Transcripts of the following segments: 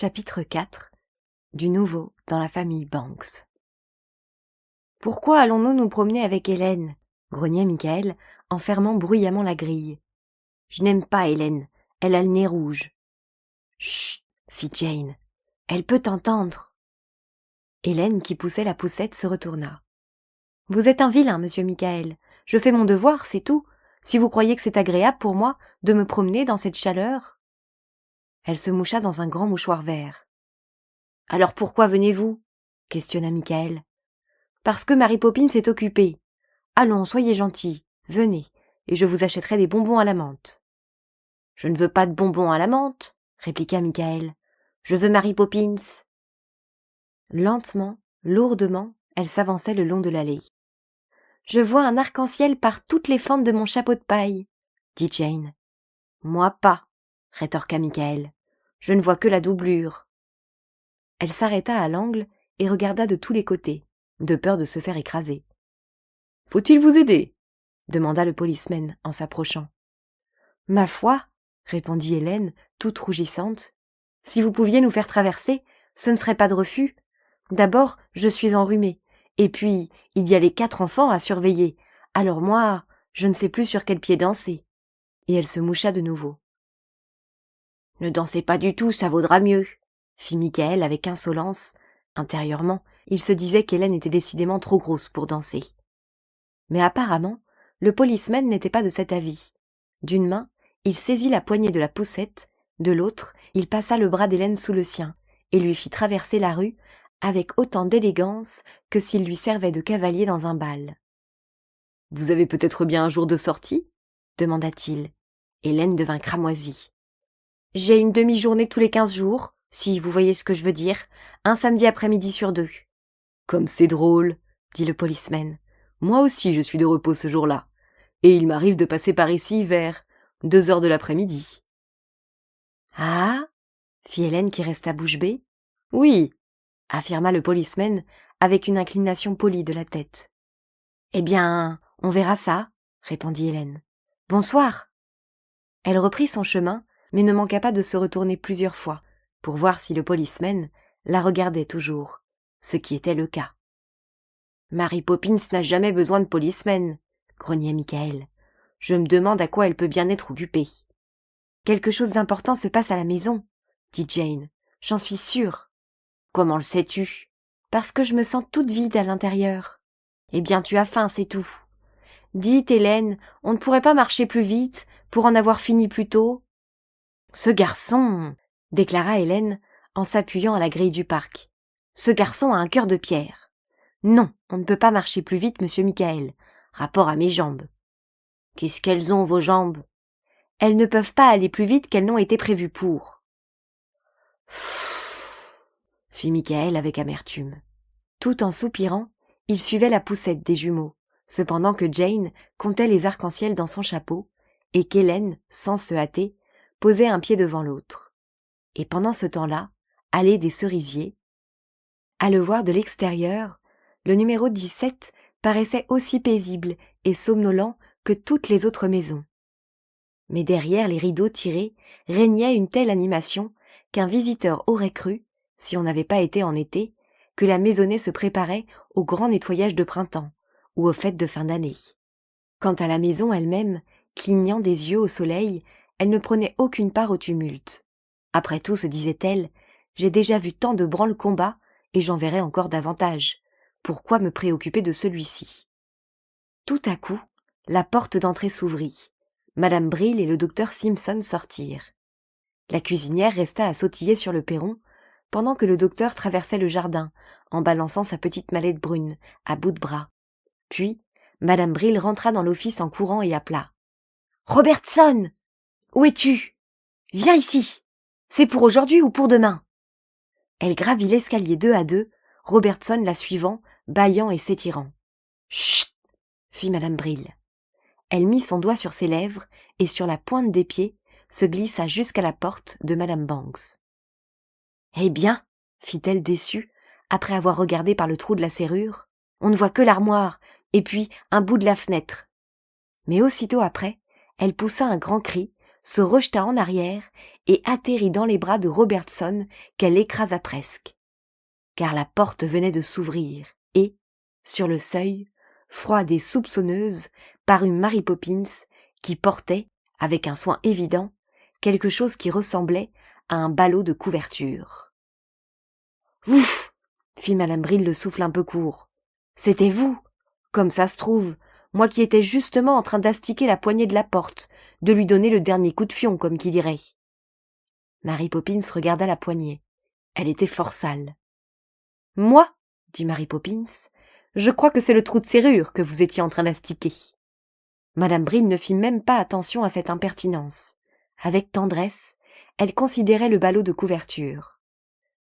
Chapitre 4. Du nouveau dans la famille Banks. « Pourquoi allons-nous nous promener avec Hélène ?» grognait Michael en fermant bruyamment la grille. « Je n'aime pas Hélène, elle a le nez rouge. »« Chut !» fit Jane. « Elle peut t'entendre. » Hélène, qui poussait la poussette, se retourna. « Vous êtes un vilain, monsieur Michael. Je fais mon devoir, c'est tout. Si vous croyez que c'est agréable pour moi de me promener dans cette chaleur. » Elle se moucha dans un grand mouchoir vert. « Alors pourquoi venez-vous ?» questionna Michael. « Parce que Mary Poppins est occupée. Allons, soyez gentils, venez, et je vous achèterai des bonbons à la menthe. »« Je ne veux pas de bonbons à la menthe, » répliqua Michael. « Je veux Mary Poppins. » Lentement, lourdement, elle s'avançait le long de l'allée. « Je vois un arc-en-ciel par toutes les fentes de mon chapeau de paille, » dit Jane. « Moi pas, » rétorqua Michael. « Je ne vois que la doublure. » Elle s'arrêta à l'angle et regarda de tous les côtés, de peur de se faire écraser. « Faut-il vous aider ?» demanda le policeman en s'approchant. « Ma foi, » répondit Hélène, toute rougissante, « si vous pouviez nous faire traverser, ce ne serait pas de refus. D'abord, je suis enrhumée, et puis il y a les 4 enfants à surveiller, alors moi, je ne sais plus sur quel pied danser. » Et elle se moucha de nouveau. « Ne dansez pas du tout, ça vaudra mieux, » fit Michael avec insolence. Intérieurement, il se disait qu'Hélène était décidément trop grosse pour danser. Mais apparemment, le policeman n'était pas de cet avis. D'une main, il saisit la poignée de la poussette, de l'autre, il passa le bras d'Hélène sous le sien et lui fit traverser la rue avec autant d'élégance que s'il lui servait de cavalier dans un bal. « Vous avez peut-être bien un jour de sortie ?» demanda-t-il. Hélène devint cramoisie. « J'ai une demi-journée tous les 15 jours, si vous voyez ce que je veux dire, un samedi après-midi sur 2. »« Comme c'est drôle, » dit le policeman. « Moi aussi je suis de repos ce jour-là, et il m'arrive de passer par ici vers 2 heures de l'après-midi. »« Ah ?» fit Hélène qui resta bouche bée. « Oui, » affirma le policeman avec une inclination polie de la tête. « Eh bien, on verra ça, » répondit Hélène. « Bonsoir. » Elle reprit son chemin, mais ne manqua pas de se retourner plusieurs fois pour voir si le policeman la regardait toujours, ce qui était le cas. « Mary Poppins n'a jamais besoin de policeman, » grognait Michael. « Je me demande à quoi elle peut bien être occupée. »« Quelque chose d'important se passe à la maison, » dit Jane. « J'en suis sûre. »« Comment le sais-tu ?»« Parce que je me sens toute vide à l'intérieur. »« Eh bien, tu as faim, c'est tout. »« Dites, Hélène, on ne pourrait pas marcher plus vite pour en avoir fini plus tôt ?»« Ce garçon, » déclara Hélène en s'appuyant à la grille du parc. « Ce garçon a un cœur de pierre. Non, on ne peut pas marcher plus vite, monsieur Michael. Rapport à mes jambes. »« Qu'est-ce qu'elles ont, vos jambes ? » ?»« Elles ne peuvent pas aller plus vite qu'elles n'ont été prévues pour. » Fit Michael avec amertume. Tout en soupirant, il suivait la poussette des jumeaux, cependant que Jane comptait les arcs-en-ciel dans son chapeau et qu'Hélène, sans se hâter, posait un pied devant l'autre. Et pendant ce temps-là, allée des cerisiers. À le voir de l'extérieur, le numéro 17 paraissait aussi paisible et somnolent que toutes les autres maisons. Mais derrière les rideaux tirés régnait une telle animation qu'un visiteur aurait cru, si on n'avait pas été en été, que la maisonnée se préparait au grand nettoyage de printemps ou aux fêtes de fin d'année. Quant à la maison elle-même, clignant des yeux au soleil, elle ne prenait aucune part au tumulte. Après tout, se disait-elle, j'ai déjà vu tant de branle-combat et j'en verrai encore davantage. Pourquoi me préoccuper de celui-ci ? Tout à coup, la porte d'entrée s'ouvrit. Madame Bril et le docteur Simpson sortirent. La cuisinière resta à sautiller sur le perron, pendant que le docteur traversait le jardin, en balançant sa petite mallette brune, à bout de bras. Puis, Madame Bril rentra dans l'office en courant et appela. « Robertson ! Où es-tu ? Viens ici ! C'est pour aujourd'hui ou pour demain ?» Elle gravit l'escalier 2 à 2, Robertson la suivant, bâillant et s'étirant. « Chut !» fit Madame Bril. Elle mit son doigt sur ses lèvres et sur la pointe des pieds se glissa jusqu'à la porte de Madame Banks. « Eh bien, » fit-elle déçue, après avoir regardé par le trou de la serrure, « on ne voit que l'armoire, et puis un bout de la fenêtre. » Mais aussitôt après, elle poussa un grand cri, se rejeta en arrière et atterrit dans les bras de Robertson qu'elle écrasa presque. Car la porte venait de s'ouvrir et, sur le seuil, froide et soupçonneuse, parut Mary Poppins qui portait, avec un soin évident, quelque chose qui ressemblait à un ballot de couverture. « Ouf !» fit Madame Brille le souffle un peu court. « C'était vous ! Comme ça se trouve, moi qui étais justement en train d'astiquer la poignée de la porte, de lui donner le dernier coup de fion, comme qui dirait. » Mary Poppins regarda la poignée. Elle était fort sale. « Moi, dit Mary Poppins, je crois que c'est le trou de serrure que vous étiez en train d'astiquer. » Madame Brille ne fit même pas attention à cette impertinence. Avec tendresse, elle considérait le ballot de couverture.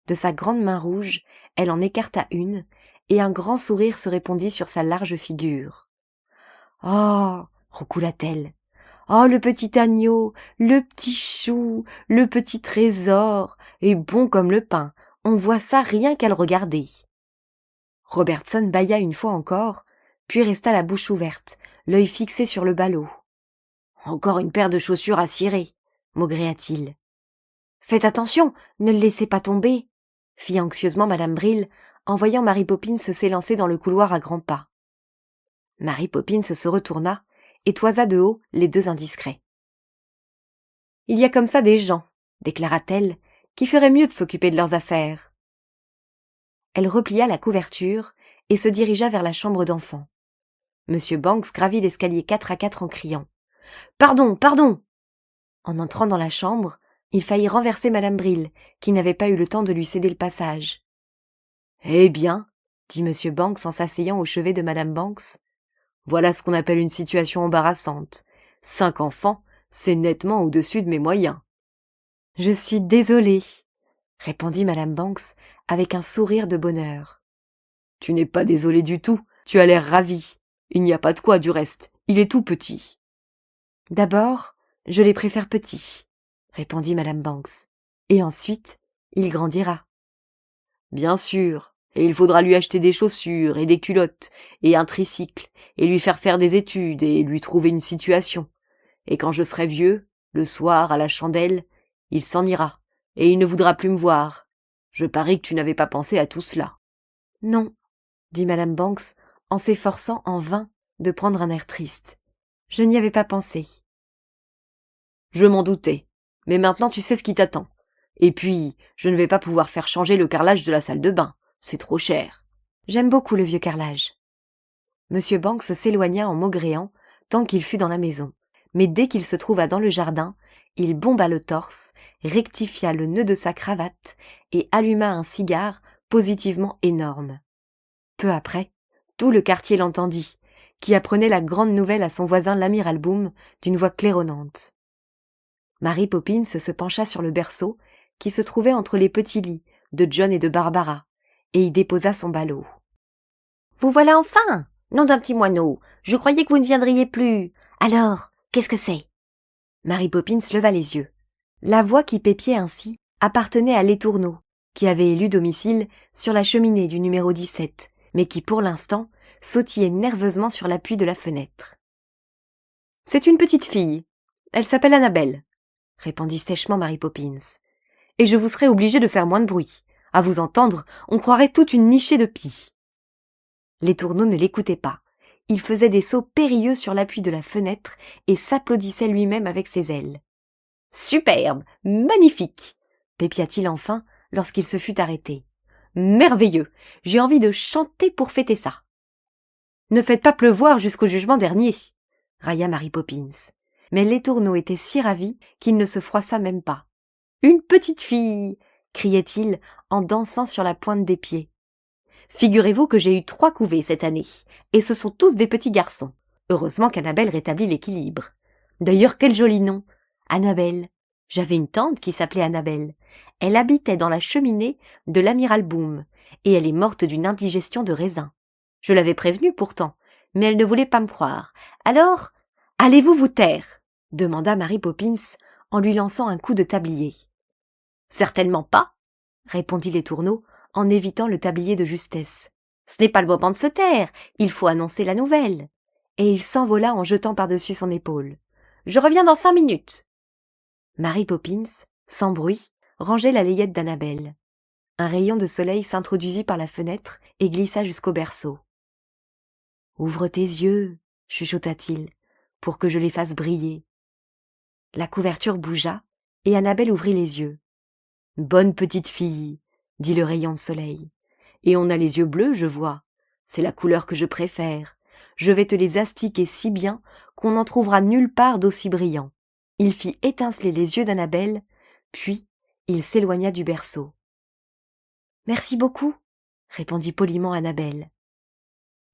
De sa grande main rouge, elle en écarta une, et un grand sourire se répandit sur sa large figure. « Oh » roucoula-t-elle. « Oh, le petit agneau, le petit chou, le petit trésor, et bon comme le pain, on voit ça rien qu'à le regarder. » Robertson bâilla une fois encore, puis resta la bouche ouverte, l'œil fixé sur le ballot. « Encore une paire de chaussures à cirer, » maugréa-t-il. « Faites attention, ne le laissez pas tomber, » fit anxieusement Madame Brille, en voyant Mary Poppins s'élancer dans le couloir à grands pas. Mary Poppins se retourna et toisa de haut les deux indiscrets. « Il y a comme ça des gens, » déclara-t-elle, « qui feraient mieux de s'occuper de leurs affaires. » Elle replia la couverture et se dirigea vers la chambre d'enfant. Monsieur Banks gravit l'escalier 4 à 4 en criant « Pardon, pardon !» En entrant dans la chambre, il faillit renverser Madame Brille, qui n'avait pas eu le temps de lui céder le passage. « Eh bien, dit Monsieur Banks en s'asseyant au chevet de Madame Banks, voilà ce qu'on appelle une situation embarrassante. 5 enfants, c'est nettement au-dessus de mes moyens. »« Je suis désolée, » répondit Madame Banks avec un sourire de bonheur. « Tu n'es pas désolée du tout, tu as l'air ravie. Il n'y a pas de quoi du reste, il est tout petit. »« D'abord, je les préfère petits, » répondit Madame Banks. « Et ensuite, il grandira. »« Bien sûr, et il faudra lui acheter des chaussures et des culottes et un tricycle, et lui faire des études et lui trouver une situation. Et quand je serai vieux, le soir, à la chandelle, il s'en ira, et il ne voudra plus me voir. Je parie que tu n'avais pas pensé à tout cela. »« Non, » dit Madame Banks, en s'efforçant en vain de prendre un air triste. « Je n'y avais pas pensé. »« Je m'en doutais, mais maintenant tu sais ce qui t'attend. Et puis, je ne vais pas pouvoir faire changer le carrelage de la salle de bain, c'est trop cher. J'aime beaucoup le vieux carrelage. » Monsieur Banks s'éloigna en maugréant tant qu'il fut dans la maison, mais dès qu'il se trouva dans le jardin, il bomba le torse, rectifia le nœud de sa cravate et alluma un cigare positivement énorme. Peu après, tout le quartier l'entendit, qui apprenait la grande nouvelle à son voisin l'amiral Boom d'une voix claironnante. Mary Poppins se pencha sur le berceau, qui se trouvait entre les petits lits de John et de Barbara, et y déposa son ballot. « Vous voilà enfin, nom d'un petit moineau, je croyais que vous ne viendriez plus. Alors, qu'est-ce que c'est ?» Mary Poppins leva les yeux. La voix qui pépiait ainsi appartenait à Letourneau, qui avait élu domicile sur la cheminée du numéro 17, mais qui, pour l'instant, sautillait nerveusement sur l'appui de la fenêtre. « C'est une petite fille. Elle s'appelle Annabelle, » répondit sèchement Mary Poppins. « Et je vous serais obligée de faire moins de bruit. À vous entendre, on croirait toute une nichée de pies. » Letourneau ne l'écoutait pas. Il faisait des sauts périlleux sur l'appui de la fenêtre et s'applaudissait lui-même avec ses ailes. « Superbe, magnifique !» pépia-t-il enfin lorsqu'il se fut arrêté. « Merveilleux, j'ai envie de chanter pour fêter ça. »« Ne faites pas pleuvoir jusqu'au jugement dernier, » railla Mary Poppins. Mais Letourneau était si ravi qu'il ne se froissa même pas. « Une petite fille !» criait-il en dansant sur la pointe des pieds. « Figurez-vous que j'ai eu 3 couvées cette année, et ce sont tous des petits garçons. Heureusement qu'Annabelle rétablit l'équilibre. D'ailleurs, quel joli nom, Annabelle. J'avais une tante qui s'appelait Annabelle. Elle habitait dans la cheminée de l'amiral Boom, et elle est morte d'une indigestion de raisin. Je l'avais prévenue pourtant, mais elle ne voulait pas me croire. Alors, allez-vous vous taire ?» demanda Mary Poppins en lui lançant un coup de tablier. « Certainement pas, » répondit Letourneau en évitant le tablier de justesse. « Ce n'est pas le moment de se taire, il faut annoncer la nouvelle. » Et il s'envola en jetant par-dessus son épaule. « Je reviens dans 5 minutes. » Mary Poppins, sans bruit, rangeait la layette d'Annabelle. Un rayon de soleil s'introduisit par la fenêtre et glissa jusqu'au berceau. « Ouvre tes yeux, chuchota-t-il, pour que je les fasse briller. » La couverture bougea, et Annabelle ouvrit les yeux. « Bonne petite fille, » dit le rayon de soleil. « Et on a les yeux bleus, je vois. C'est la couleur que je préfère. Je vais te les astiquer si bien qu'on n'en trouvera nulle part d'aussi brillant. » Il fit étinceler les yeux d'Annabelle, puis il s'éloigna du berceau. « Merci beaucoup, » répondit poliment Annabelle.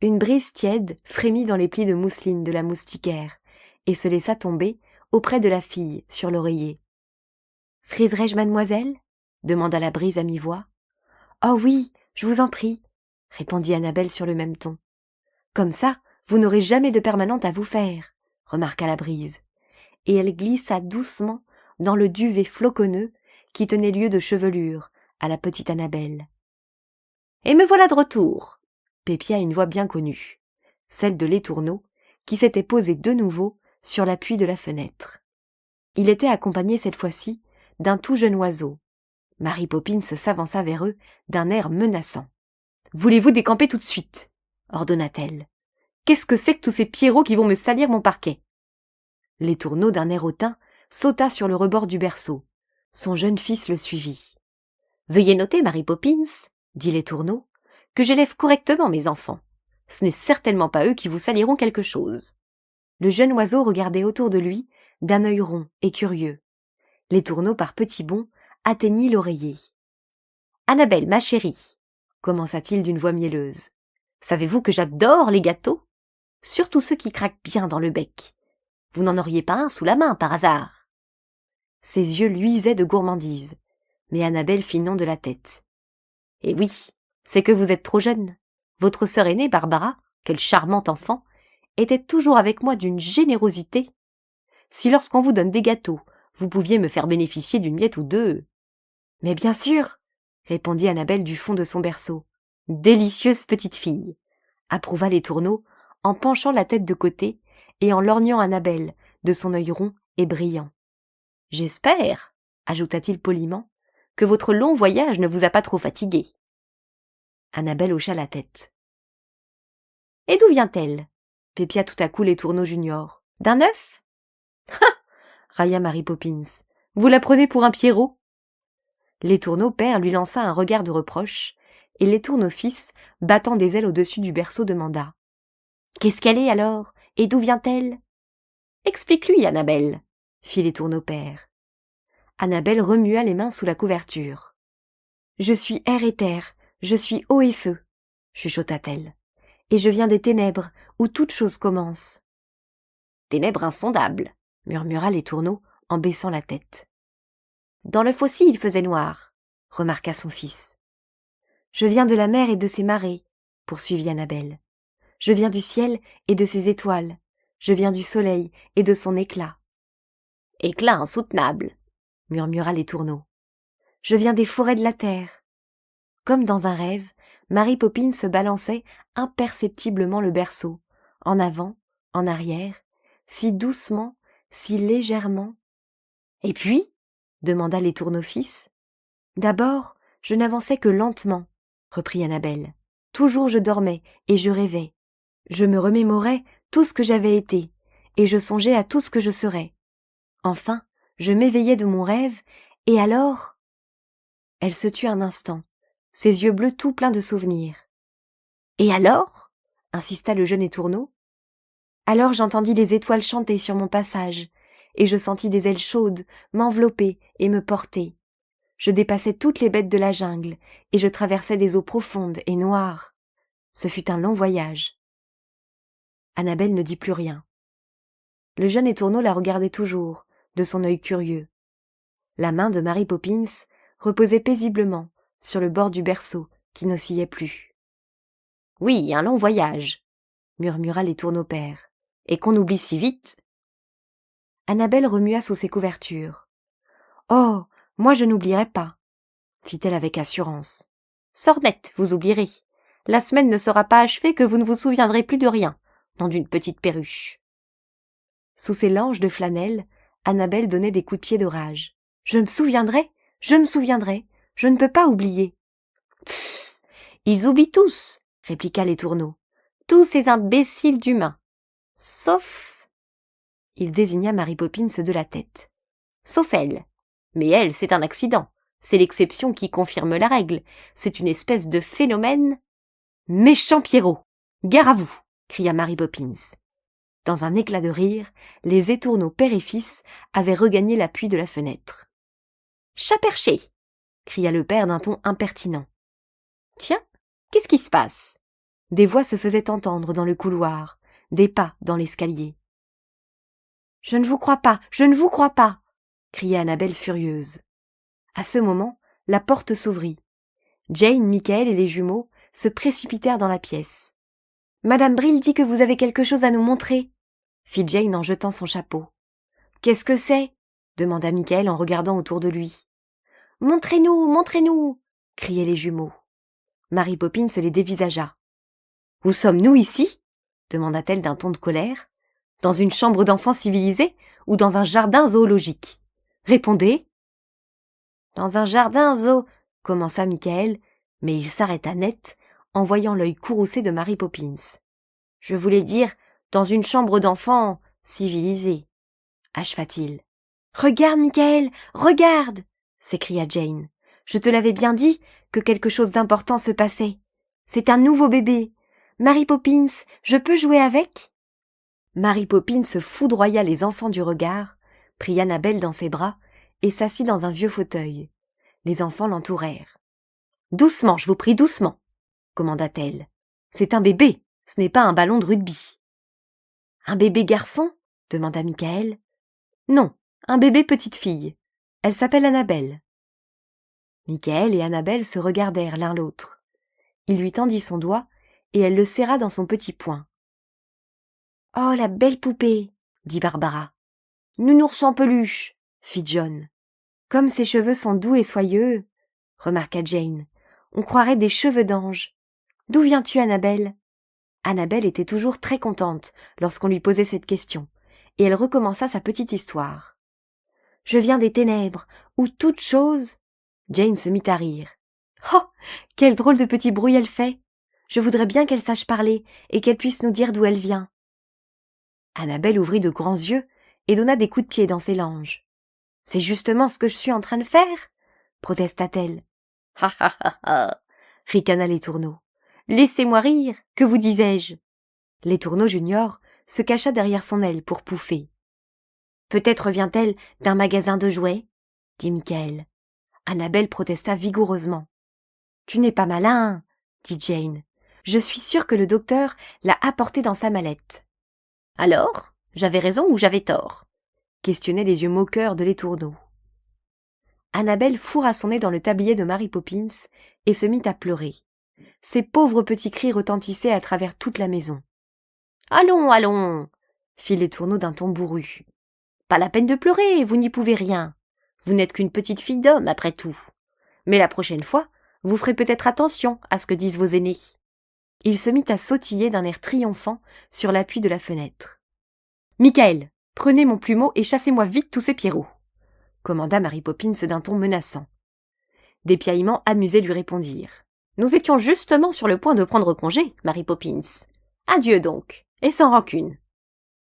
Une brise tiède frémit dans les plis de mousseline de la moustiquaire et se laissa tomber auprès de la fille sur l'oreiller. « Friserai-je, mademoiselle ?» demanda la brise à mi-voix. « Oh oui, je vous en prie, » répondit Annabelle sur le même ton. « Comme ça, vous n'aurez jamais de permanente à vous faire, » remarqua la brise, et elle glissa doucement dans le duvet floconneux qui tenait lieu de chevelure à la petite Annabelle. « Et me voilà de retour !» pépia une voix bien connue, celle de Letourneau, qui s'était posé de nouveau sur l'appui de la fenêtre. Il était accompagné cette fois-ci d'un tout jeune oiseau. Mary Poppins s'avança vers eux d'un air menaçant. « Voulez-vous décamper tout de suite ?» ordonna-t-elle. « Qu'est-ce que c'est que tous ces pierrots qui vont me salir mon parquet ?» Letourneau, d'un air hautain, sauta sur le rebord du berceau. Son jeune fils le suivit. « Veuillez noter, Mary Poppins, » dit Letourneau, « que j'élève correctement mes enfants. Ce n'est certainement pas eux qui vous saliront quelque chose. » Le jeune oiseau regardait autour de lui d'un œil rond et curieux. Letourneau, par petits bonds, atteignit l'oreiller. « Annabelle, ma chérie, » commença-t-il d'une voix mielleuse, « savez-vous que j'adore les gâteaux? Surtout ceux qui craquent bien dans le bec. Vous n'en auriez pas un sous la main, par hasard ?» Ses yeux luisaient de gourmandise, mais Annabelle fit non de la tête. « Eh oui, c'est que vous êtes trop jeune. Votre sœur aînée, Barbara, quel charmant enfant, était toujours avec moi d'une générosité. Si lorsqu'on vous donne des gâteaux, vous pouviez me faire bénéficier d'une miette ou deux. »« Mais bien sûr, » répondit Annabelle du fond de son berceau. « Délicieuse petite fille, » approuva Letourneau en penchant la tête de côté et en lorgnant Annabelle de son œil rond et brillant. « J'espère, » ajouta-t-il poliment, « que votre long voyage ne vous a pas trop fatigué. » Annabelle hocha la tête. « Et d'où vient-elle » pépia tout à coup Letourneau junior. « D'un œuf ?»« Ha !» railla Mary Poppins. « Vous la prenez pour un Pierrot ?» Letourneau père lui lança un regard de reproche, et Letourneau fils, battant des ailes au-dessus du berceau, demanda. « Qu'est-ce qu'elle est alors? Et d'où vient-elle ?»« Explique-lui, Annabelle, » fit Letourneau père. Annabelle remua les mains sous la couverture. « Je suis air et terre, je suis eau et feu, » chuchota-t-elle, « et je viens des ténèbres où toute chose commence. »« Ténèbres insondables, » murmura Letourneau en baissant la tête. « Dans le fossé il faisait noir, » remarqua son fils. « Je viens de la mer et de ses marées, » poursuivit Annabelle. « Je viens du ciel et de ses étoiles, je viens du soleil et de son éclat. »« Éclat insoutenable, » murmura Letourneau. « Je viens des forêts de la terre. » Comme dans un rêve, Mary Poppins se balançait imperceptiblement le berceau, en avant, en arrière, si doucement, si légèrement. « Et puis ?» demanda Letourneau fils. « D'abord, je n'avançais que lentement, » reprit Annabelle. « Toujours je dormais et je rêvais. Je me remémorais tout ce que j'avais été, et je songeais à tout ce que je serais. Enfin, je m'éveillais de mon rêve, et alors… » Elle se tut un instant, ses yeux bleus tout pleins de souvenirs. « Et alors ?» insista le jeune Étourneau. « Alors j'entendis les étoiles chanter sur mon passage, et je sentis des ailes chaudes m'envelopper et me porter. Je dépassais toutes les bêtes de la jungle, et je traversais des eaux profondes et noires. Ce fut un long voyage. » Annabelle ne dit plus rien. Le jeune Étourneau la regardait toujours, de son œil curieux. La main de Mary Poppins reposait paisiblement sur le bord du berceau qui n'oscillait plus. « Oui, un long voyage, » murmura Letourneau père, « et qu'on oublie si vite. » Annabelle remua sous ses couvertures. « Oh, moi je n'oublierai pas, » fit-elle avec assurance. « Sornette, vous oublierez. La semaine ne sera pas achevée que vous ne vous souviendrez plus de rien, nom d'une petite perruche. » Sous ses langes de flanelle, Annabelle donnait des coups de pied de rage. Je me souviendrai, je ne peux pas oublier. Pfff, ils oublient tous, répliqua Letourneau. Tous ces imbéciles d'humains. Sauf... Il désigna Mary Poppins de la tête. Sauf elle. Mais elle, c'est un accident. C'est l'exception qui confirme la règle. C'est une espèce de phénomène... Méchant Pierrot! Gare à vous! Cria Mary Poppins. Dans un éclat de rire, les étourneaux père et fils avaient regagné l'appui de la fenêtre. Chat perché! Cria le père d'un ton impertinent. Tiens, qu'est-ce qui se passe? Des voix se faisaient entendre dans le couloir, des pas dans l'escalier. Je ne vous crois pas, je ne vous crois pas! Cria Annabelle furieuse. À ce moment, la porte s'ouvrit. Jane, Michael et les jumeaux se précipitèrent dans la pièce. Madame Brill dit que vous avez quelque chose à nous montrer, fit Jane en jetant son chapeau. Qu'est-ce que c'est? Demanda Michael en regardant autour de lui. Montrez-nous, montrez-nous, criaient les jumeaux. Mary Poppins les dévisagea. Où sommes-nous ici? Demanda-t-elle d'un ton de colère. Dans une chambre d'enfants civilisée ou dans un jardin zoologique? Répondez. Dans un jardin commença Michael, mais il s'arrêta net en voyant l'œil courroucé de Mary Poppins. Je voulais dire dans une chambre d'enfants civilisée, acheva-t-il. Regarde, Michael, regarde! S'écria Jane. Je te l'avais bien dit que quelque chose d'important se passait. C'est un nouveau bébé. Mary Poppins, je peux jouer avec? Mary Poppins foudroya les enfants du regard, prit Annabelle dans ses bras et s'assit dans un vieux fauteuil. Les enfants l'entourèrent. Doucement, je vous prie, doucement, commanda-t-elle. C'est un bébé, ce n'est pas un ballon de rugby. Un bébé garçon? Demanda Michael. Non, un bébé petite fille. Elle s'appelle Annabelle. Michael et Annabelle se regardèrent l'un l'autre. Il lui tendit son doigt et elle le serra dans son petit poing. Oh, la belle poupée, dit Barbara. Nounours en peluche, fit John. Comme ses cheveux sont doux et soyeux, remarqua Jane. On croirait des cheveux d'ange. D'où viens-tu, Annabelle? Annabelle était toujours très contente lorsqu'on lui posait cette question, et elle recommença sa petite histoire. Je viens des ténèbres, où toute chose... Jane se mit à rire. Oh, quel drôle de petit bruit elle fait! Je voudrais bien qu'elle sache parler et qu'elle puisse nous dire d'où elle vient. Annabelle ouvrit de grands yeux et donna des coups de pied dans ses langes. C'est justement ce que je suis en train de faire, protesta-t-elle. Ha ha ha ha, ricana Letourneau. Laissez-moi rire, que vous disais-je? Letourneau junior se cacha derrière son aile pour pouffer. Peut-être vient-elle d'un magasin de jouets, dit Michael. Annabelle protesta vigoureusement. Tu n'es pas malin, dit Jane. Je suis sûre que le docteur l'a apporté dans sa mallette. Alors, j'avais raison ou j'avais tort? Questionnaient les yeux moqueurs de Letourneau. Annabelle fourra son nez dans le tablier de Mary Poppins et se mit à pleurer. Ses pauvres petits cris retentissaient à travers toute la maison. Allons, allons, fit Letourneau d'un ton bourru. Pas la peine de pleurer, vous n'y pouvez rien. Vous n'êtes qu'une petite fille d'homme, après tout. Mais la prochaine fois, vous ferez peut-être attention à ce que disent vos aînés. Il se mit à sautiller d'un air triomphant sur l'appui de la fenêtre. Michael, prenez mon plumeau et chassez-moi vite tous ces pierrots, commanda Mary Poppins d'un ton menaçant. Des piaillements amusés lui répondirent. Nous étions justement sur le point de prendre congé, Mary Poppins. Adieu donc, et sans rancune.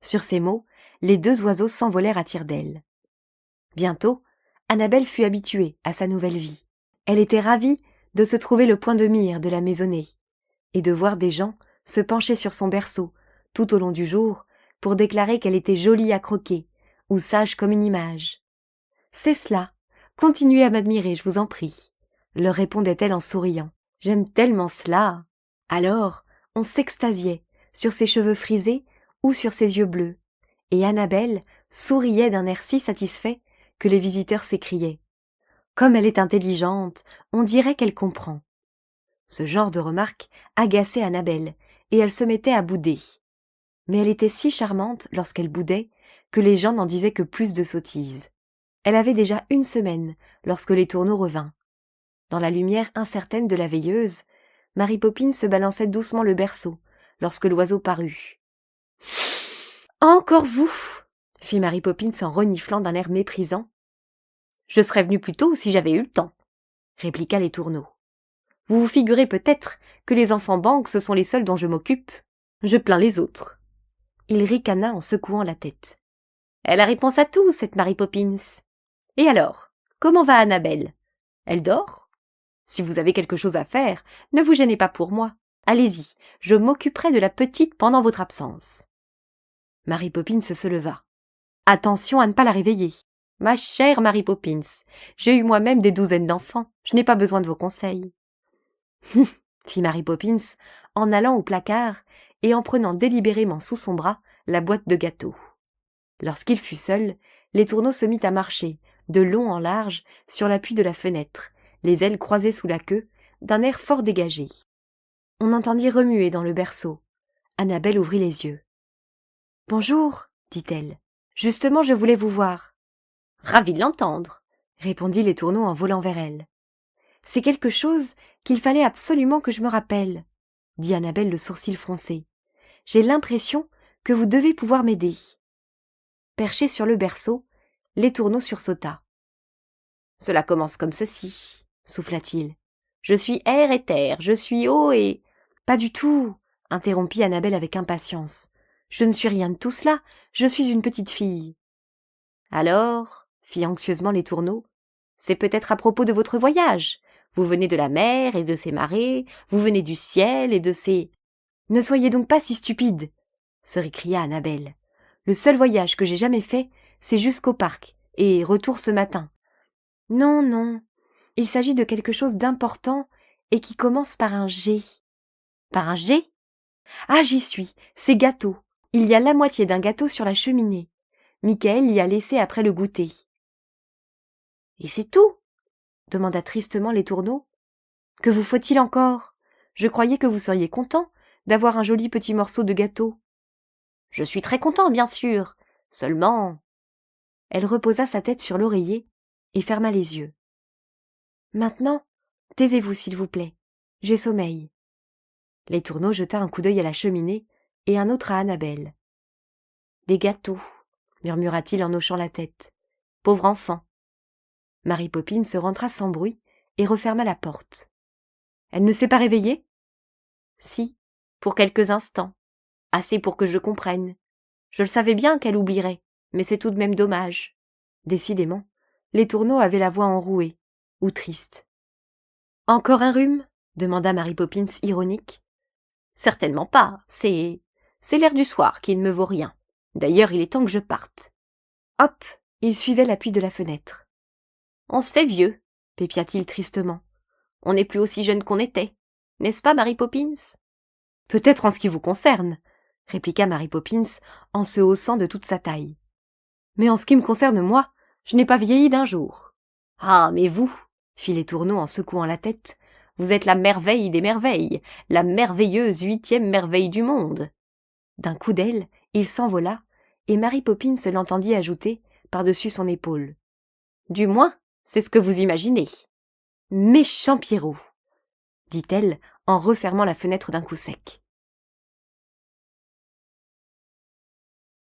Sur ces mots, les deux oiseaux s'envolèrent à tire-d'aile. Bientôt, Annabelle fut habituée à sa nouvelle vie. Elle était ravie de se trouver le point de mire de la maisonnée et de voir des gens se pencher sur son berceau tout au long du jour pour déclarer qu'elle était jolie à croquer ou sage comme une image. « C'est cela, continuez à m'admirer, je vous en prie », leur répondait-elle en souriant. « J'aime tellement cela !» Alors, on s'extasiait sur ses cheveux frisés ou sur ses yeux bleus, et Annabelle souriait d'un air si satisfait que les visiteurs s'écriaient. « Comme elle est intelligente, on dirait qu'elle comprend. » Ce genre de remarques agaçait Annabelle, et elle se mettait à bouder. Mais elle était si charmante lorsqu'elle boudait que les gens n'en disaient que plus de sottises. Elle avait déjà 1 semaine lorsque Letourneau revint. Dans la lumière incertaine de la veilleuse, Mary Poppins se balançait doucement le berceau lorsque l'oiseau parut. « Encore vous !» fit Mary Poppins en reniflant d'un air méprisant. Je serais venu plus tôt si j'avais eu le temps, répliqua Letourneau. Vous vous figurez peut-être que les enfants Banks, ce sont les seuls dont je m'occupe. Je plains les autres. Il ricana en secouant la tête. Elle a réponse à tout, cette Mary Poppins. Et alors, comment va Annabelle? Elle dort? Si vous avez quelque chose à faire, ne vous gênez pas pour moi. Allez-y, je m'occuperai de la petite pendant votre absence. Mary Poppins se leva. Attention à ne pas la réveiller. Ma chère Mary Poppins, j'ai eu moi-même des douzaines d'enfants, je n'ai pas besoin de vos conseils. Fit Mary Poppins en allant au placard et en prenant délibérément sous son bras la boîte de gâteaux. Lorsqu'il fut seul, Letourneau se mit à marcher, de long en large, sur l'appui de la fenêtre, les ailes croisées sous la queue, d'un air fort dégagé. On entendit remuer dans le berceau. Annabelle ouvrit les yeux. « Bonjour, dit-elle. Justement, je voulais vous voir. »« Ravi de l'entendre, » répondit Letourneau en volant vers elle. « C'est quelque chose qu'il fallait absolument que je me rappelle, » dit Annabelle le sourcil froncé. « J'ai l'impression que vous devez pouvoir m'aider. » Perché sur le berceau, Letourneau sursauta. « Cela commence comme ceci, » souffla-t-il. « Je suis air et terre, je suis eau et... »« Pas du tout, » interrompit Annabelle avec impatience. « Je ne suis rien de tout cela, je suis une petite fille. »« Alors, » fit anxieusement Letourneau, « c'est peut-être à propos de votre voyage. Vous venez de la mer et de ses marées, vous venez du ciel et de ses... »« Ne soyez donc pas si stupide, » se récria Annabelle. « Le seul voyage que j'ai jamais fait, c'est jusqu'au parc, et retour ce matin. Non, non, il s'agit de quelque chose d'important et qui commence par un G. » « Par un G ? Ah, j'y suis, c'est gâteau. Il y a la moitié d'un gâteau sur la cheminée. Michael l'y a laissé après le goûter. »« Et c'est tout ?» demanda tristement Letourneau. « Que vous faut-il encore ? Je croyais que vous seriez content d'avoir un joli petit morceau de gâteau. »« Je suis très content, bien sûr. Seulement... » Elle reposa sa tête sur l'oreiller et ferma les yeux. « Maintenant, taisez-vous, s'il vous plaît. J'ai sommeil. » Letourneau jeta un coup d'œil à la cheminée et un autre à Annabelle. « Des gâteaux, » murmura-t-il en hochant la tête. « Pauvre enfant. » Mary Poppins se rentra sans bruit et referma la porte. « Elle ne s'est pas réveillée ? » ?»« Si, pour quelques instants. Assez pour que je comprenne. Je le savais bien qu'elle oublierait, mais c'est tout de même dommage. » Décidément, Letourneau avait la voix enrouée, ou triste. « Encore un rhume ? » demanda Mary Poppins ironique. « Certainement pas, c'est l'air du soir qui ne me vaut rien. D'ailleurs, il est temps que je parte. » Hop, il suivait l'appui de la fenêtre. « On se fait vieux, » pépia-t-il tristement. « On n'est plus aussi jeune qu'on était, n'est-ce pas, Mary Poppins ?»« Peut-être en ce qui vous concerne, » répliqua Mary Poppins en se haussant de toute sa taille. « Mais en ce qui me concerne moi, je n'ai pas vieilli d'un jour. »« Ah, mais vous, » fit Letourneau en secouant la tête, « vous êtes la merveille des merveilles, la merveilleuse 8e merveille du monde. » D'un coup d'aile, il s'envola, et Mary Poppins l'entendit ajouter, par-dessus son épaule. « Du moins, c'est ce que vous imaginez. »« Méchant Pierrot !» dit-elle en refermant la fenêtre d'un coup sec.